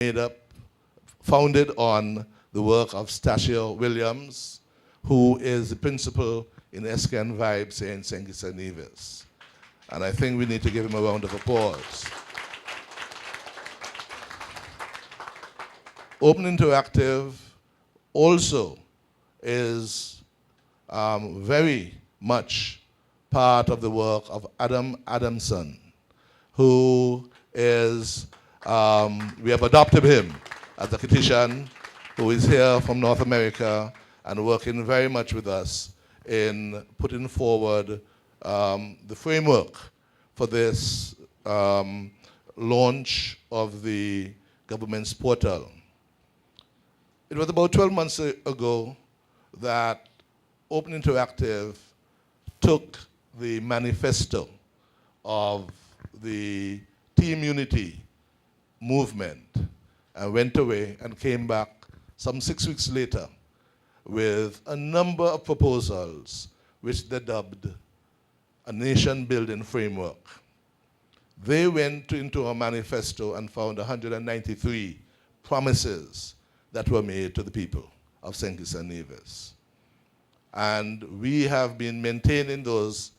made up, founded on the work of Stacia Williams, who is the principal in SKN Vibes in St. Kitts and Nevis. And I think we need to give him a round of applause. Open Interactive also is very much part of the work of Adam Adamson, who is, we have adopted him as a Kittitian who is here from North America and working very much with us in putting forward the framework for this launch of the government's portal. It was about 12 months ago that Open Interactive took the manifesto of the Team Unity movement and went away and came back some 6 weeks later with a number of proposals which they dubbed a nation-building framework. They went into a manifesto and found 193 promises that were made to the people of St. Kitts and Nevis. And we have been maintaining those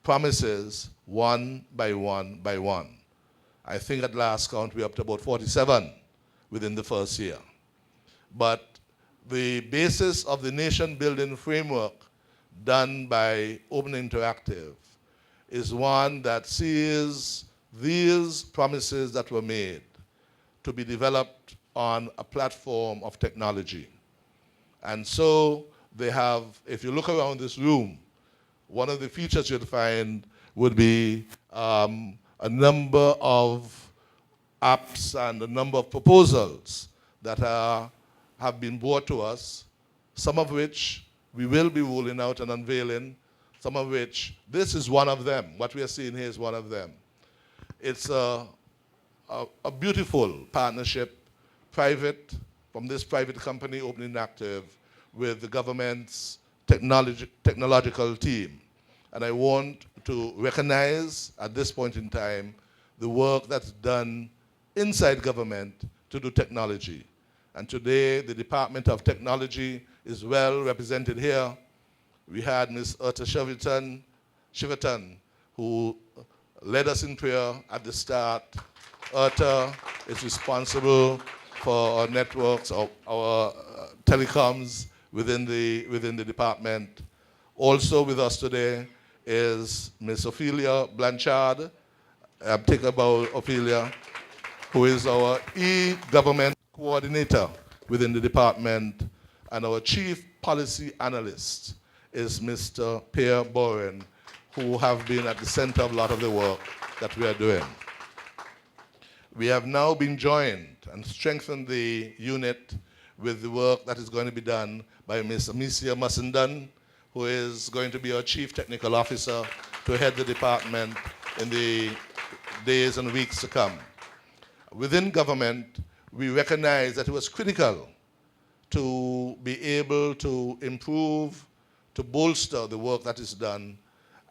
promises one by one by one. I think at last count we're up to about 47 within the first year. But the basis of the nation-building framework done by Open Interactive is one that sees these promises that were made to be developed on a platform of technology. And so they have, if you look around this room, one of the features you'd find would be a number of apps and a number of proposals that have been brought to us, some of which we will be rolling out and unveiling, some of which, this is one of them. What we are seeing here is one of them. It's a beautiful partnership, from this private company, Open Interactive, with the government's technological team. And I want to recognize at this point in time the work that's done inside government to do technology. And today, the Department of Technology is well represented here. We had Ms. Urta Shiverton, who led us in prayer at the start. Urta is responsible for our networks, our telecoms within the department. Also with us today is Ms. Ophelia Blanchard. I'm thinking about Ophelia, who is our e-Government coordinator within the department, and our chief policy analyst is Mr. Pierre Boren, who have been at the center of a lot of the work that we are doing. We have now been joined and strengthened the unit with the work that is going to be done by Ms. Amicia Massendan, who is going to be our Chief Technical Officer to head the department in the days and weeks to come. Within government, we recognize that it was critical to be able to improve, to bolster the work that is done,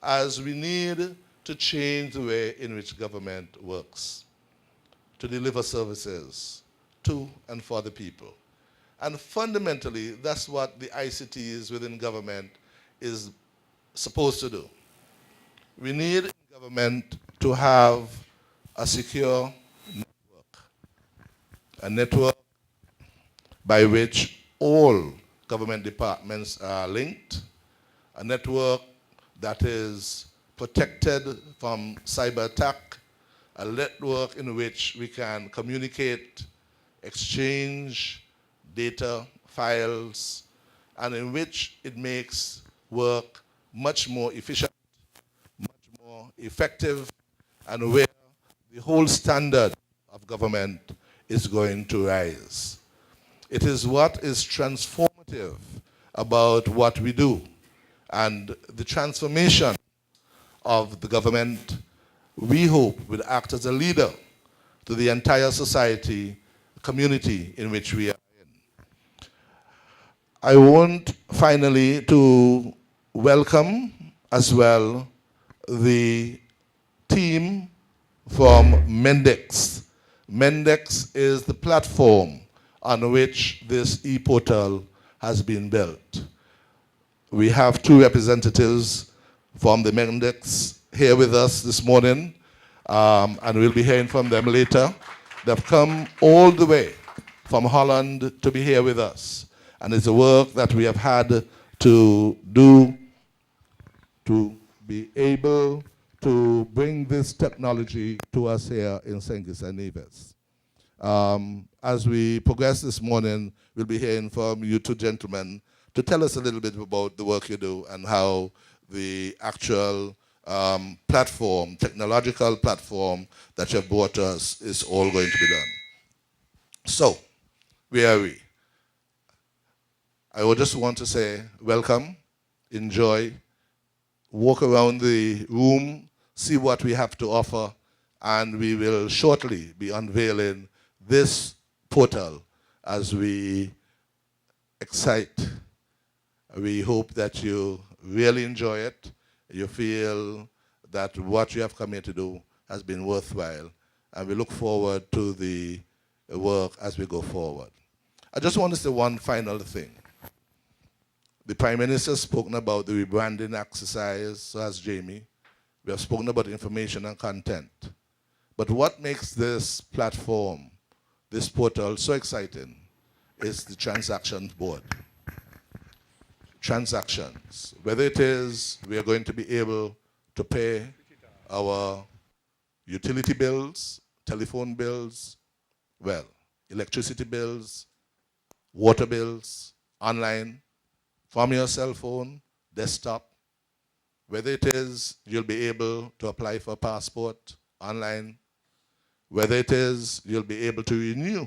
as we need to change the way in which government works, to deliver services to and for the people. And fundamentally, that's what the ICTs within government is supposed to do. We need in government to have a secure network, a network by which all government departments are linked, a network that is protected from cyber attack, a network in which we can communicate, exchange data, files, and in which it makes work much more efficient, much more effective, and where the whole standard of government is going to rise. It is what is transformative about what we do, and the transformation of the government, we hope, will act as a leader to the entire society, community in which we are in. I want finally to welcome as well the team from Mendex, Mendex is the platform on which this e-portal has been built. We have two representatives from the Mendex here with us this morning, and we'll be hearing from them later. They've come all the way from Holland to be here with us, and it's a work that we have had to do to be able to bring this technology to us here in St. Kitts and Nevis. As we progress this morning, we'll be hearing from you two gentlemen to tell us a little bit about the work you do and how the actual platform, technological platform that you have brought us is all going to be done. So, where are we? I would just want to say welcome, enjoy, walk around the room, see what we have to offer, and we will shortly be unveiling this portal as we excite. We hope that you really enjoy it. You feel that what you have come here to do has been worthwhile, and we look forward to the work as we go forward. I just want to say one final thing. The Prime Minister has spoken about the rebranding exercise, so has Jamie. We have spoken about information and content. But what makes this platform, this portal, so exciting is the transactions board. Transactions. Whether it is we are going to be able to pay our utility bills, telephone bills, well, electricity bills, water bills, online, from your cell phone, desktop. Whether it is you'll be able to apply for a passport online, whether it is you'll be able to renew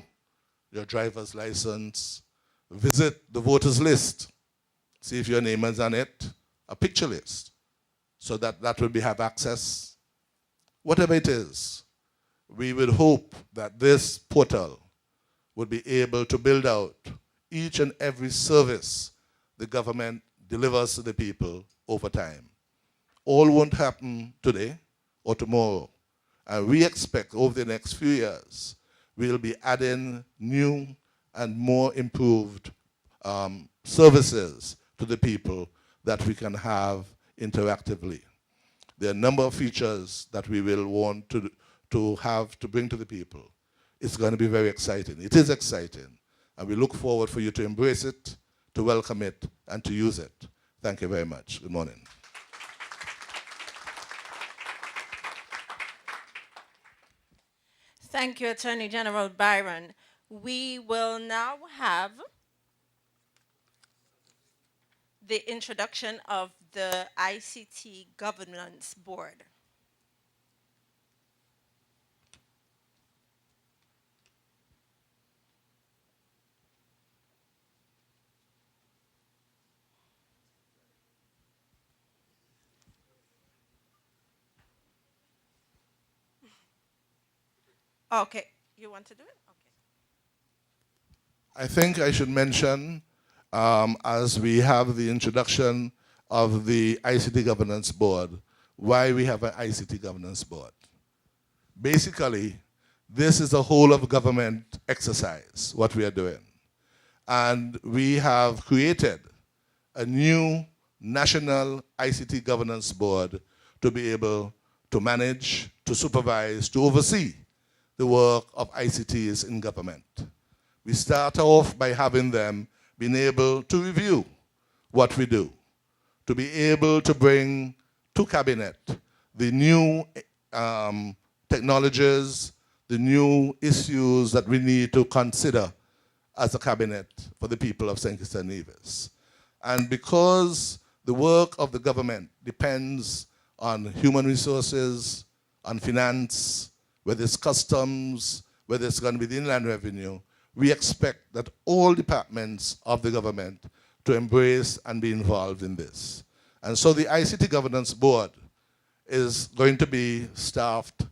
your driver's license, visit the voters list, see if your name is on it, a picture list, so that will have access. Whatever it is, we would hope that this portal would be able to build out each and every service the government delivers to the people over time. All won't happen today or tomorrow. And we expect over the next few years, we'll be adding new and more improved services to the people that we can have interactively. There are a number of features that we will want to have to bring to the people. It's going to be very exciting. It is exciting. And we look forward for you to embrace it, to welcome it, and to use it. Thank you very much. Good morning. Thank you, Attorney General Byron. We will now have the introduction of the ICT Governance Board. Okay, you want to do it? Okay. I think I should mention, as we have the introduction of the ICT Governance Board, why we have an ICT Governance Board. Basically, this is a whole of government exercise, what we are doing. And we have created a new National ICT Governance Board to be able to manage, to supervise, to oversee the work of ICTs in government. We start off by having them being able to review what we do, to be able to bring to cabinet the new technologies, the new issues that we need to consider as a cabinet for the people of St. Kitts and Nevis. And because the work of the government depends on human resources, on finance, whether it's customs, whether it's going to be the inland revenue, we expect that all departments of the government to embrace and be involved in this. And so the ICT Governance Board is going to be staffed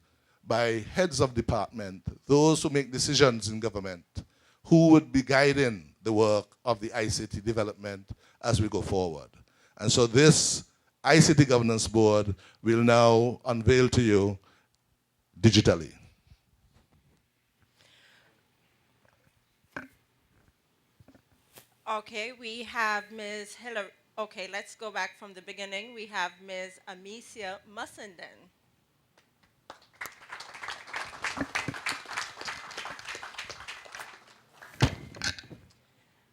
by heads of department, those who make decisions in government, who would be guiding the work of the ICT development as we go forward. And so this ICT Governance Board will now unveil to you digitally. Okay, we have Ms. Hillary. Okay, let's go back from the beginning. We have Ms. Amicia Mussenden.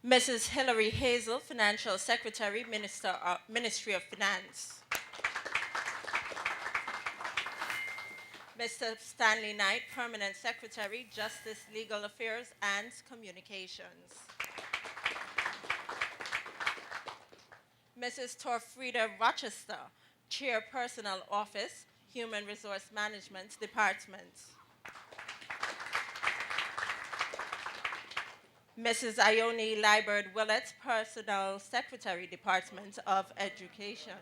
Mrs. Hillary Hazel, Financial Secretary, Ministry of Finance. Mr. Stanley Knight, Permanent Secretary, Justice, Legal Affairs, and Communications. Mrs. Torfrida Rochester, Chairpersonal Office, Human Resource Management Department. Mrs. Ione Liebert Willett, Personal Secretary, Department of Education.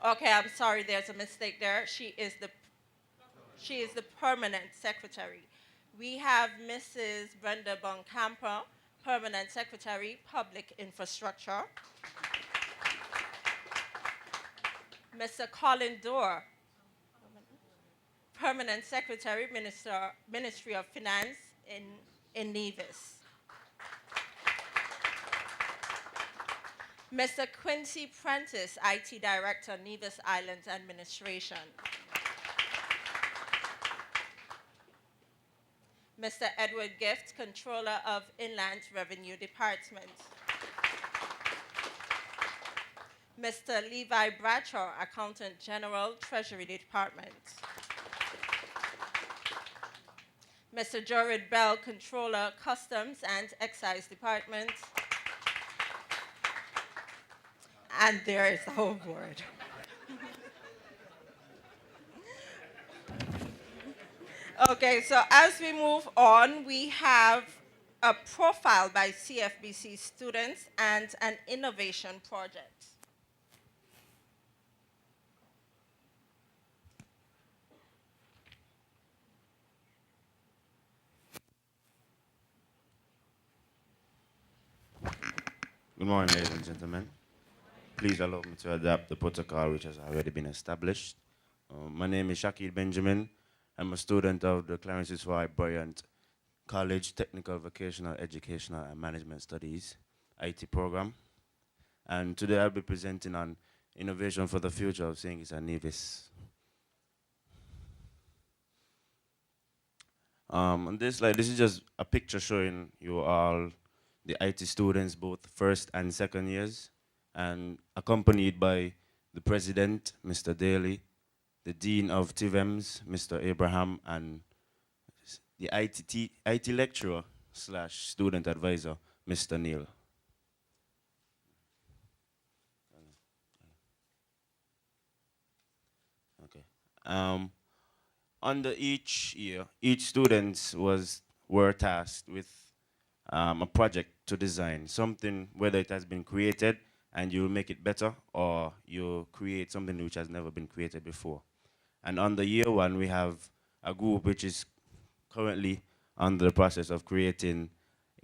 Okay, I'm sorry, there's a mistake there. She is the Permanent Secretary. We have Mrs. Brenda Boncampo, Permanent Secretary, Public Infrastructure. Mr. Colin Dorr, Permanent Secretary, Ministry of Finance in Nevis. Mr. Quincy Prentice, IT Director, Nevis Islands Administration. Mr. Edward Gift, Controller of Inland Revenue Department. Mr. Levi Bradshaw, Accountant General, Treasury Department. Mr. Jorid Bell, Controller, Customs and Excise Department. And there is the whole board. Okay, so as we move on, we have a profile by CFBC students and an innovation project. Good morning, ladies and gentlemen. Please allow me to adapt the protocol which has already been established. My name is Shakir Benjamin. I'm a student of the Clarence Y. Bryant College Technical Vocational Educational and Management Studies IT program. And today I'll be presenting on innovation for the future of St. Kitts and Nevis. On this slide, this is just a picture showing you all the IT students, both first and second years, and accompanied by the president, Mr. Daly, the dean of TVEMS, Mr. Abraham, and the IT lecturer slash student advisor, Mr. Neil. Okay. Under each year, each student were tasked with a project to design something, whether it has been created and you make it better, or you create something which has never been created before. And on the year one, we have a group which is currently under the process of creating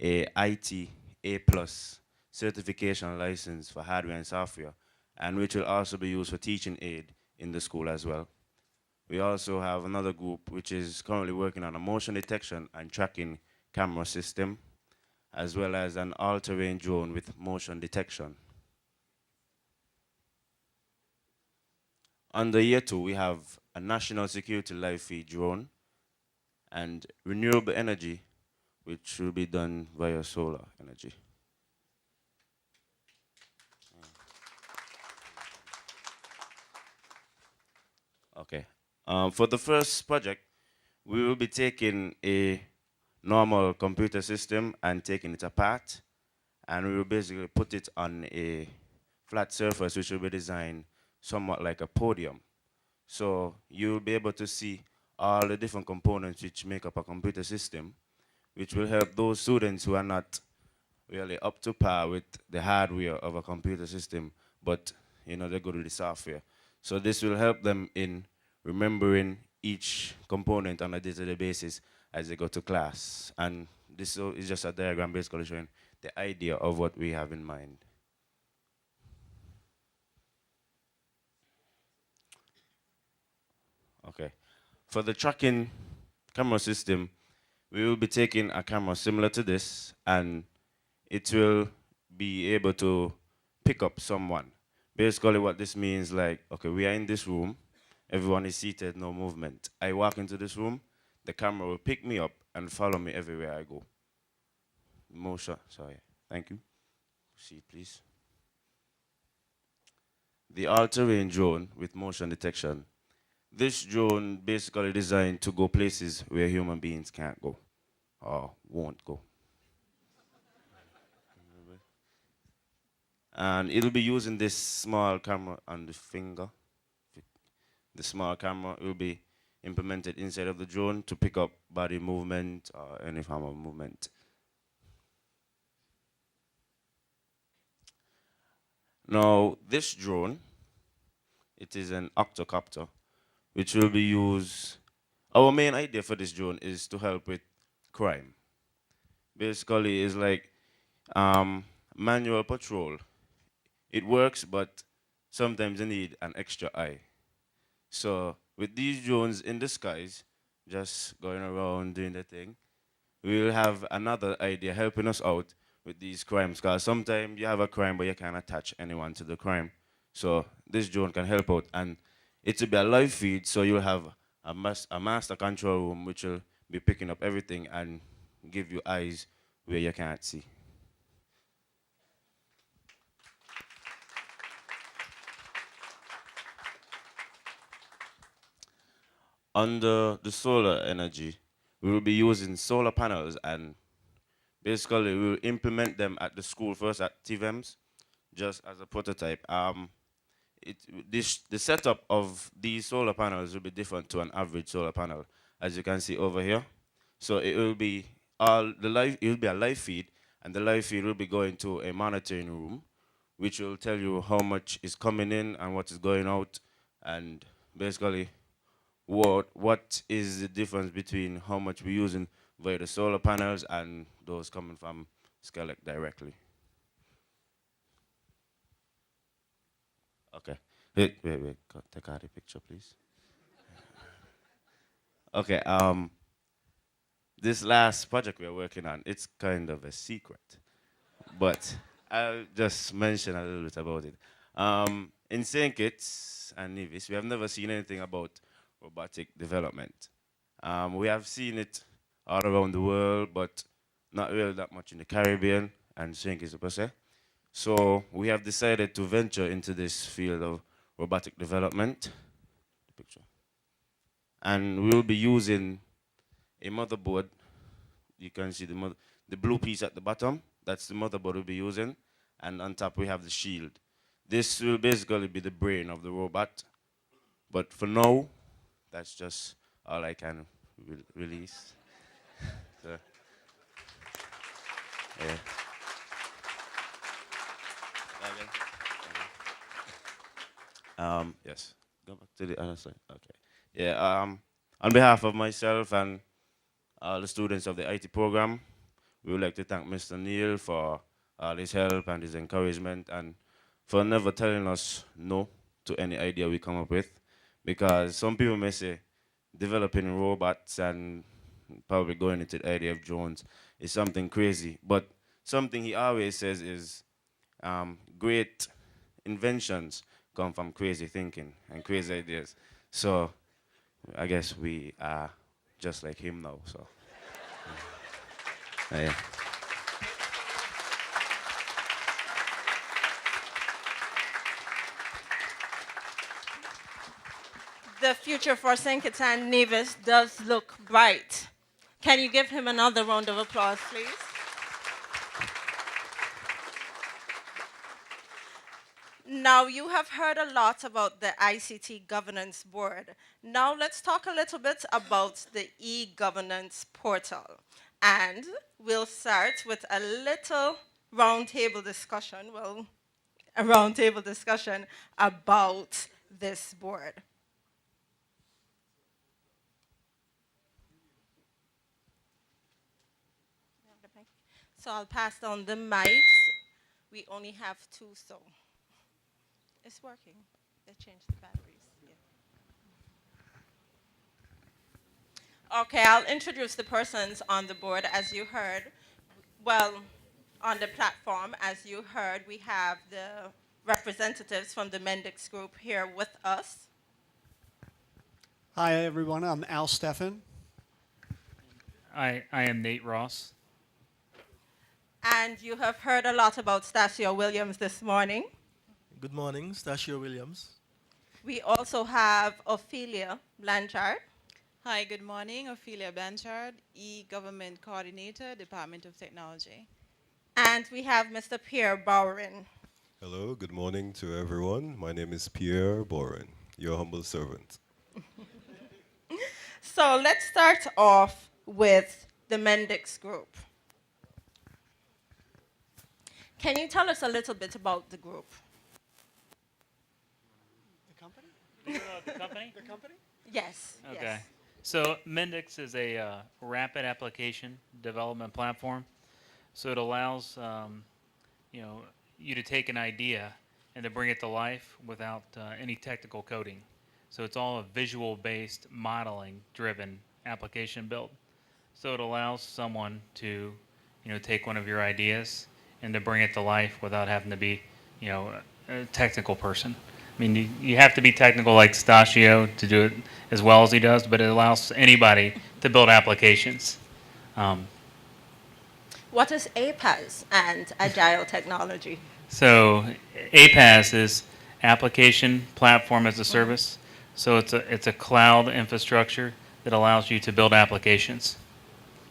a IT A+ certification license for hardware and software, and which will also be used for teaching aid in the school as well. We also have another group which is currently working on a motion detection and tracking camera system, as well as an all-terrain drone with motion detection. Under year two, we have a national security live feed drone and renewable energy, which will be done via solar energy. Okay. For the first project, we will be taking a normal computer system and taking it apart, and we will basically put it on a flat surface which will be designed somewhat like a podium. So you'll be able to see all the different components which make up a computer system, which will help those students who are not really up to par with the hardware of a computer system, but they're good with the software. So this will help them in remembering each component on a day-to-day basis as they go to class. And this is just a diagram basically showing the idea of what we have in mind. Okay. For the tracking camera system, We will be taking a camera similar to this, and it will be able to pick up someone. Basically, what this means, like, okay, we are in this room, everyone is seated, no movement. I walk into this room, the camera will pick me up and follow me everywhere I go. Motion, sorry, thank you. Proceed, please. The all-terrain drone with motion detection. This drone basically designed to go places where human beings can't go or won't go. And it'll be using this small camera on the finger. The small camera will be implemented inside of the drone to pick up body movement or any form of movement. Now, this drone, it is an octocopter, which will be used. Our main idea for this drone is to help with crime. Basically, it's like manual patrol. It works, but sometimes you need an extra eye. So with these drones in the skies, just going around doing the thing, we will have another idea helping us out with these crimes. Because sometimes you have a crime, but you can't attach anyone to the crime. So this drone can help out. And it will be a live feed, so you'll have a master control room, which will be picking up everything and give you eyes where you can't see. Under the solar energy, we will be using solar panels, and basically we will implement them at the school first at TVEMS, just as a prototype. The setup of these solar panels will be different to an average solar panel, as you can see over here. So it will be it will be a live feed, and the live feed will be going to a monitoring room, which will tell you how much is coming in and what is going out, and basically what is the difference between how much we're using via the solar panels and those coming from Skelec directly. Okay. Wait. Take out the picture, please. Okay. This last project we're working on, it's kind of a secret, but I'll just mention a little bit about it. In St. Kitts and Nevis, we have never seen anything about robotic development. We have seen it all around the world, but not really that much in the Caribbean and St. Kitts per se. So we have decided to venture into this field of robotic development. The picture. And we'll be using a motherboard. You can see the blue piece at the bottom. That's the motherboard we'll be using. And on top we have the shield. This will basically be the brain of the robot. But for now, that's just all I can release. So, yeah. Yes. Go back to the other side. Okay. Yeah. On behalf of myself and all the students of the IT program, we would like to thank Mr. Neil for all his help and his encouragement, and for never telling us no to any idea we come up with. Because some people may say developing robots and probably going into the idea of drones is something crazy. But something he always says is great inventions come from crazy thinking and crazy ideas. So I guess we are just like him now. So yeah. The future for St. Kitts and Nevis does look bright. Can you give him another round of applause, please? Now, you have heard a lot about the ICT Governance Board. Now, let's talk a little bit about the e-Governance portal. And we'll start with a little roundtable discussion, a roundtable discussion about this board. So I'll pass down the mics. We only have two, so it's working. They changed the batteries. Yeah. Okay, I'll introduce the persons on the board. As you heard, well, on the platform, as you heard, we have the representatives from the Mendix Group here with us. Hi, everyone. I'm Al Steffen. I am Nate Ross. And you have heard a lot about Stasio Williams this morning. Good morning, Stasio Williams. We also have Ophelia Blanchard. Hi, good morning. Ophelia Blanchard, e-Government Coordinator, Department of Technology. And we have Mr. Pierre Bowen. Hello, good morning to everyone. My name is Pierre Boren, your humble servant. So let's start off with the Mendix Group. Can you tell us a little bit about the group? The company? The company? The company? Yes. Okay. Yes. So Mendix is a rapid application development platform. So it allows you to take an idea and to bring it to life without any technical coding. So it's all a visual-based, modeling-driven application build. So it allows someone to, take one of your ideas and to bring it to life without having to be, a technical person. I mean, you have to be technical like Stasio to do it as well as he does, but it allows anybody to build applications. What is APAS and Agile Technology? So APAS is Application Platform as a Service. So it's a cloud infrastructure that allows you to build applications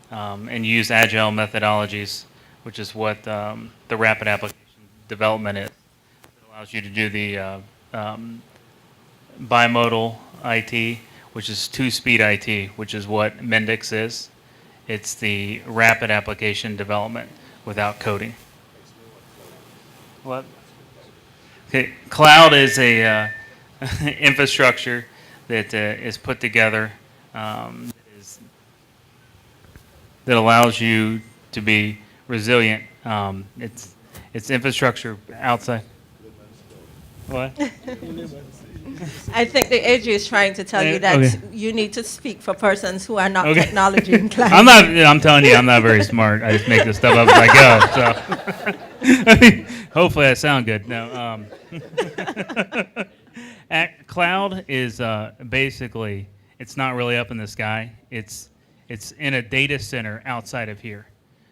and use agile methodologies, which is what the rapid application development is. It allows you to do the bimodal IT, which is two-speed IT, which is what Mendix is. It's the rapid application development without coding. What? Okay, cloud is a infrastructure that is put together that allows you to be resilient. It's infrastructure outside. What? I think the AG is trying to tell you that Okay. you need to speak for persons who are not Okay. technology inclined. I'm telling you, I'm not very smart. I just make this stuff up as I go. So hopefully I sound good. No. Cloud is basically, it's not really up in the sky. It's in a data center outside of here.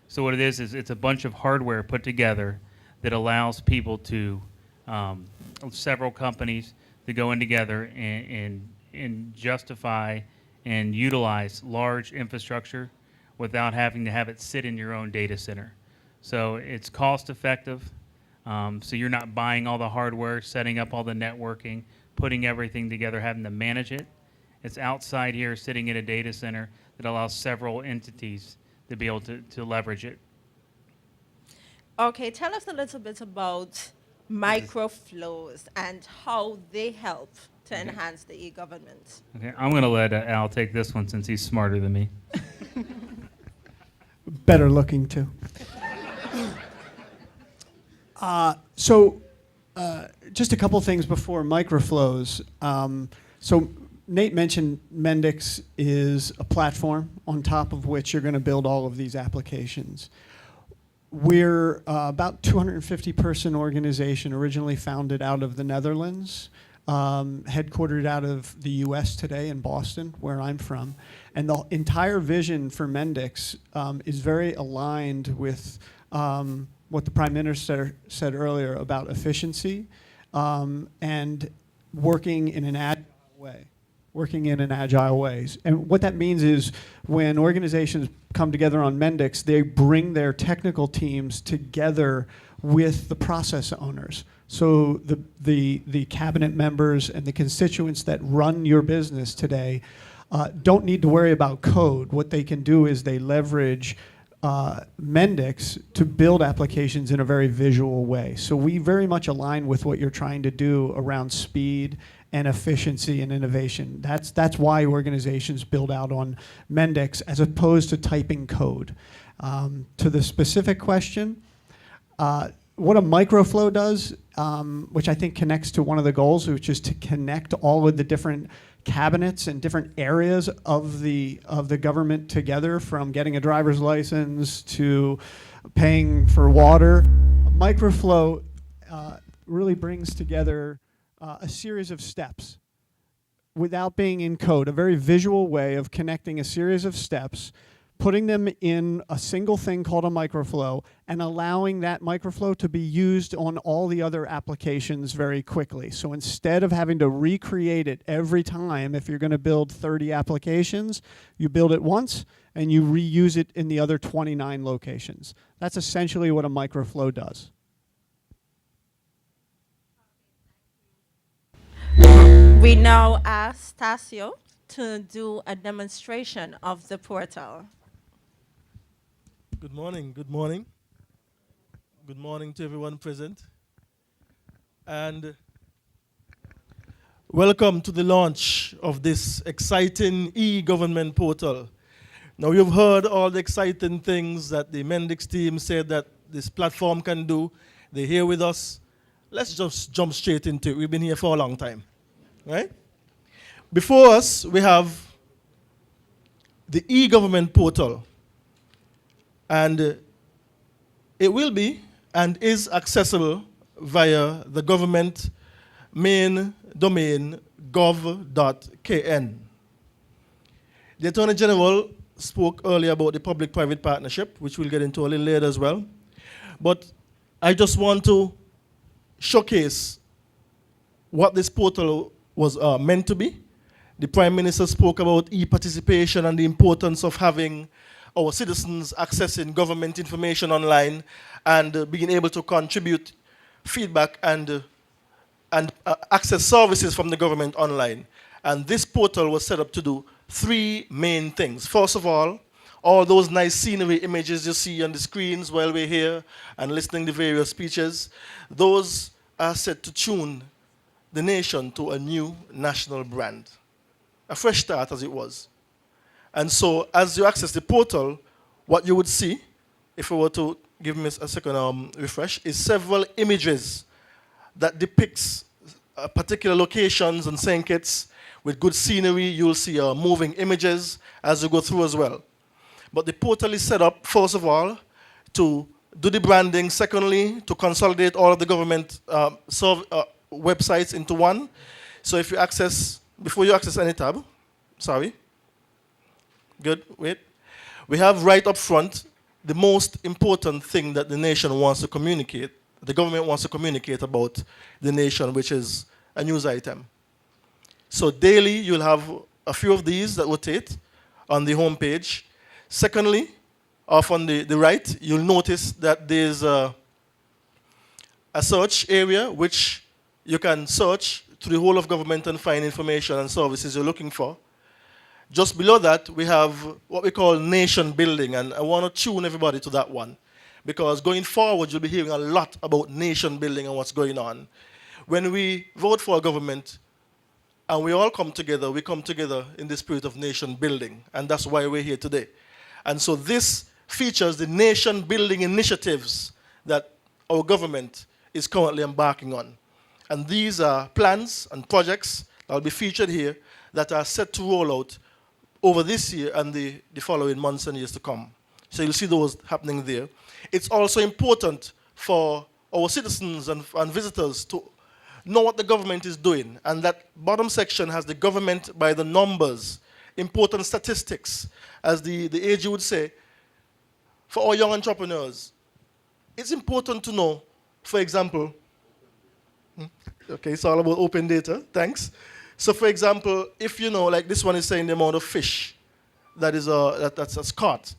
So what it is it's a bunch of hardware put together that allows people to, several companies to go in together and justify and utilize large infrastructure without having to have it sit in your own data center. So it's cost effective. So you're not buying all the hardware, setting up all the networking, putting everything together, having to manage it. It's outside here, sitting in a data center that allows several entities to be able to leverage it. Okay, tell us a little bit about microflows and how they help to enhance the e-government. Okay, I'm going to let Al take this one since he's smarter than me. Better looking, too. So just a couple things before microflows. So Nate mentioned Mendix is a platform on top of which you're going to build all of these applications. We're about 250-person organization, originally founded out of the Netherlands, headquartered out of the U.S. today in Boston, where I'm from. And the entire vision for Mendix is very aligned with what the Prime Minister said earlier about efficiency and working in an agile way. And what that means is when organizations come together on Mendix, they bring their technical teams together with the process owners. So the cabinet members and the constituents that run your business today don't need to worry about code. What they can do is they leverage Mendix to build applications in a very visual way. So we very much align with what you're trying to do around speed and efficiency and innovation. That's why organizations build out on Mendix as opposed to typing code. To the specific question, what a microflow does, which I think connects to one of the goals, which is to connect all of the different cabinets and different areas of the government together, from getting a driver's license to paying for water. Microflow really brings together a series of steps without being in code, a very visual way of connecting a series of steps, putting them in a single thing called a microflow, and allowing that microflow to be used on all the other applications very quickly. So instead of having to recreate it every time, if you're going to build 30 applications, you build it once and you reuse it in the other 29 locations. That's essentially what a microflow does. We now ask Tasio to do a demonstration of the portal. Good morning, good morning. Good morning to everyone present. And welcome to the launch of this exciting e-government portal. Now you've heard all the exciting things that the Mendix team said that this platform can do. They're here with us. Let's just jump straight into it. We've been here for a long time, right? Before us, we have the e-government portal. And it will be and is accessible via the government main domain gov.kn. The Attorney General spoke earlier about the public-private partnership, which we'll get into a little later as well. But I just want to showcase what this portal was meant to be. The Prime Minister spoke about e-participation and the importance of having our citizens accessing government information online and being able to contribute feedback and access services from the government online. And this portal was set up to do three main things. First of all those nice scenery images you see on the screens while we're here and listening to various speeches, those are set to tune the nation to a new national brand. A fresh start, as it was. And so, as you access the portal, what you would see, if we were to give me a second refresh, is several images that depicts particular locations and circuits with good scenery. You'll see moving images as you go through as well. But the portal is set up, first of all, to do the branding. Secondly, to consolidate all of the government websites into one. So if you access, before you access any tab, sorry. Good, wait. We have right up front the most important thing that the nation wants to communicate, the government wants to communicate about the nation, which is a news item. So daily, you'll have a few of these that rotate on the home page. Secondly, off on the right, you'll notice that there's a search area which you can search through the whole of government and find information and services you're looking for. Just below that, we have what we call nation building, and I want to tune everybody to that one, because going forward, you'll be hearing a lot about nation building and what's going on. When we vote for a government and we all come together, we come together in the spirit of nation building, and that's why we're here today. And so this features the nation building initiatives that our government is currently embarking on. And these are plans and projects that will be featured here that are set to roll out over this year and the following months and years to come. So you'll see those happening there. It's also important for our citizens and visitors to know what the government is doing. And that bottom section has the government by the numbers, important statistics. As the AG would say, for our young entrepreneurs, it's important to know, for example, okay, it's all about open data, thanks. So for example, if you know, like this one is saying the amount of fish that is that's caught,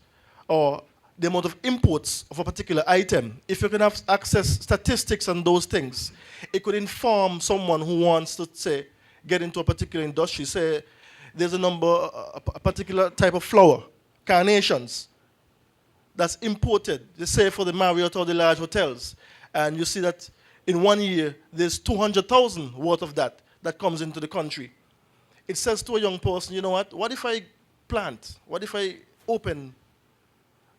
or the amount of imports of a particular item, if you can have access statistics on those things, it could inform someone who wants to, say, get into a particular industry. Say there's a particular type of flower, carnations, that's imported, they say for the Marriott or the large hotels, and you see that in 1 year, there's 200,000 worth of that comes into the country. It says to a young person, you know what if I plant? What if I open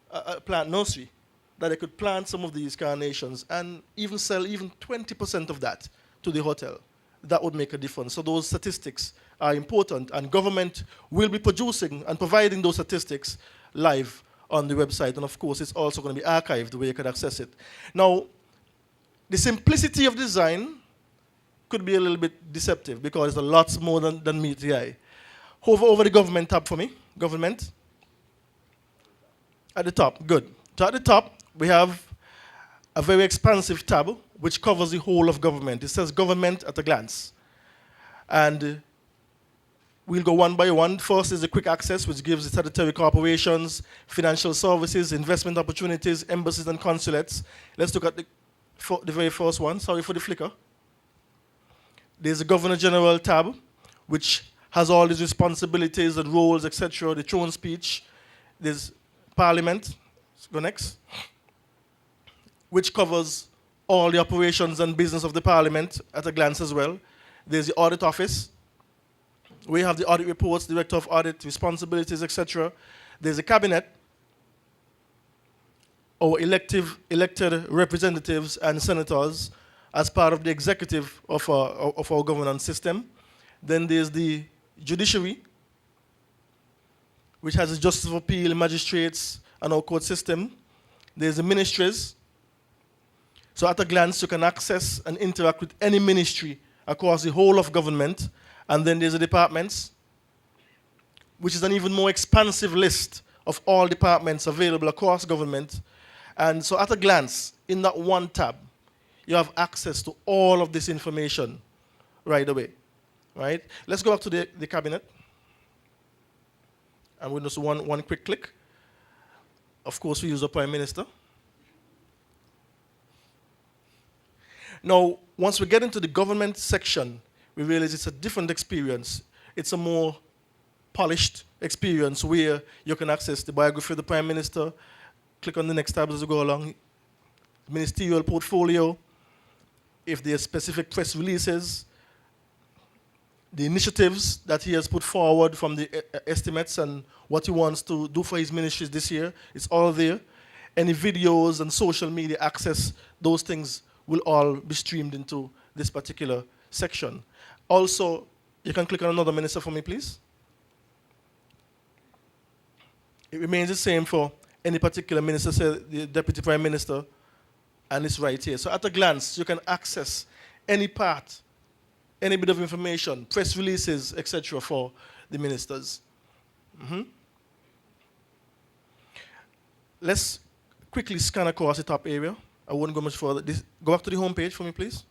a plant nursery? that they could plant some of these carnations and even sell even 20% of that to the hotel. That would make a difference. So those statistics are important, and government will be producing and providing those statistics live on the website. And of course, it's also going to be archived where you can access it. Now, the simplicity of design could be a little bit deceptive because it's a lot more than meets the eye. Hover over the government tab for me. Government. At the top, good. So at the top, we have a very expansive tab which covers the whole of government. It says government at a glance. And we'll go one by one. First is the quick access, which gives the statutory corporations, financial services, investment opportunities, embassies and consulates. Let's look at the very first one. Sorry for the flicker. There's the Governor General tab, which has all these responsibilities and roles, etc. The throne speech. There's Parliament. Let's go next. Which covers all the operations and business of the Parliament at a glance as well. There's the Audit Office. We have the audit reports, Director of Audit, responsibilities, etc. There's the Cabinet, our elected representatives and senators as part of the executive of our governance system. Then there's the Judiciary, which has the Justice of Appeal, magistrates, and our court system. There's the ministries. So at a glance, you can access and interact with any ministry across the whole of government. And then there's the departments, which is an even more expansive list of all departments available across government. And so at a glance, in that one tab, you have access to all of this information right away. Right? Let's go back to the cabinet. And we'll just one quick click. Of course, we use the Prime Minister. Now, once we get into the government section, we realize it's a different experience. It's a more polished experience where you can access the biography of the Prime Minister, click on the next tab as we go along, ministerial portfolio, if there are specific press releases, the initiatives that he has put forward from the estimates and what he wants to do for his ministries this year, it's all there. Any videos and social media access, those things will all be streamed into this particular section. Also, you can click on another minister for me, please. It remains the same for any particular minister, say the Deputy Prime Minister, and it's right here. So at a glance, you can access any part, any bit of information, press releases, etc. for the ministers. Let's quickly scan across the top area. I won't go much further. Go back to the home page for me, please.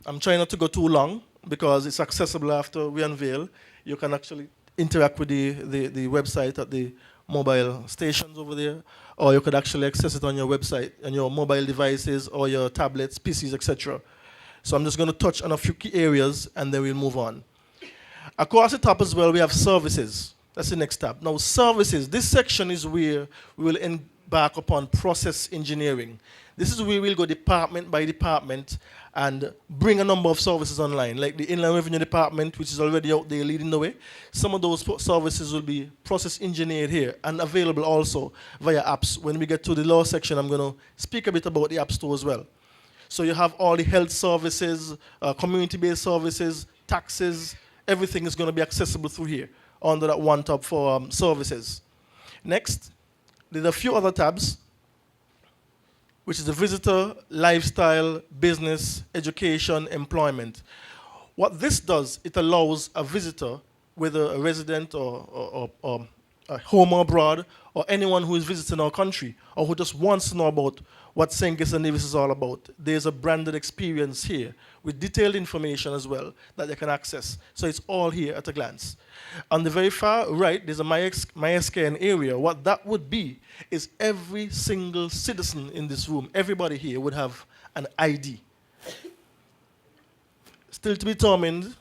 I'm trying not to go too long because it's accessible after we unveil. You can actually interact with the website at the mobile stations over there, or you could actually access it on your website, on your mobile devices or your tablets, PCs, etc. So I'm just going to touch on a few key areas and then we'll move on. Across the top as well, we have services. That's the next tab. Now, services. This section is where we will embark upon process engineering. This is where we'll go department by department and bring a number of services online, like the Inland Revenue Department, which is already out there leading the way. Some of those services will be process engineered here and available also via apps. When we get to the law section, I'm going to speak a bit about the App Store as well. So you have all the health services, community-based services, taxes, everything is going to be accessible through here under that one tab for services. Next, there's a few other tabs, which is the visitor, lifestyle, business, education, employment. What this does, it allows a visitor, whether a resident or a home or abroad, or anyone who is visiting our country, or who just wants to know about what St. Kitts and Nevis is all about. There's a branded experience here with detailed information as well that they can access. So it's all here at a glance. On the very far right, there's a MySKN area. What that would be is every single citizen in this room, everybody here would have an ID. Still to be determined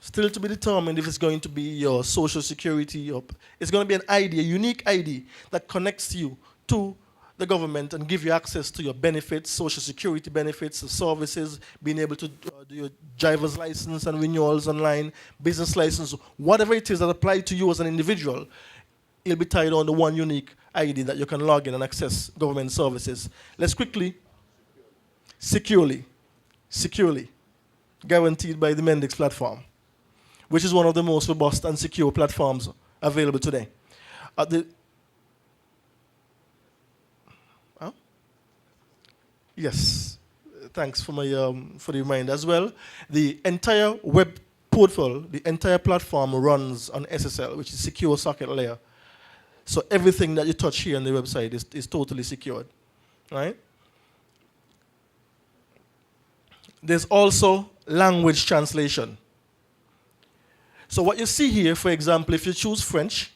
if it's going to be your social security. It's going to be an ID, a unique ID that connects you to the government and give you access to your benefits, social security benefits, services, being able to do your driver's license and renewals online, business license, whatever it is that applies to you as an individual, it'll be tied on to one unique ID that you can log in and access government services. Let's quickly, securely, guaranteed by the Mendix platform, which is one of the most robust and secure platforms available today. Yes, thanks for for the reminder as well. The entire web portal, the entire platform runs on SSL, which is secure socket layer. So everything that you touch here on the website is totally secured, right? There's also language translation. So what you see here, for example, if you choose French,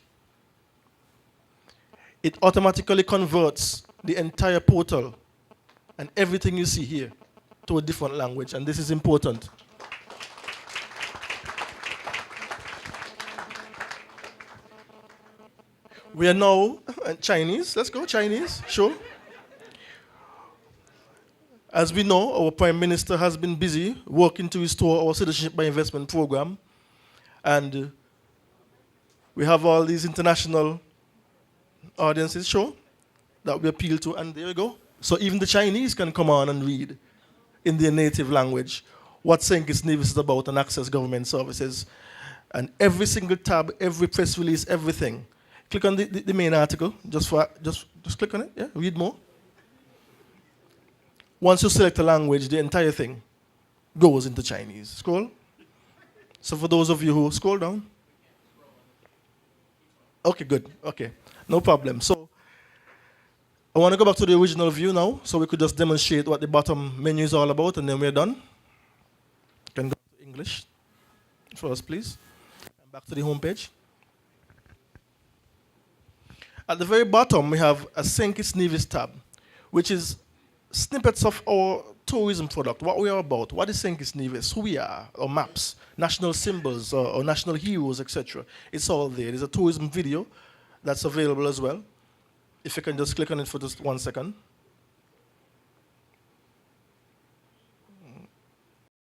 it automatically converts the entire portal and everything you see here to a different language, and this is important. We are now Chinese. Let's go Chinese, sure. As we know, our Prime Minister has been busy working to restore our citizenship by investment program, and we have all these international audiences, sure, that we appeal to, and there we go. So even the Chinese can come on and read in their native language what St. Kitts Nevis is about and access government services. And every single tab, every press release, everything. Click on the main article, just click on it, yeah, read more. Once you select a language, the entire thing goes into Chinese. Scroll. So for those of you who scroll down. Okay, good, okay, no problem. So I want to go back to the original view now, so we could just demonstrate what the bottom menu is all about, and then we're done. You can go to English first, please. And back to the home page. At the very bottom, we have a St. Kitts Nevis tab, which is snippets of our tourism product, what we are about, what is St. Kitts Nevis, who we are, or maps, national symbols, or national heroes, etc. It's all there. There's a tourism video that's available as well. If you can just click on it for just 1 second.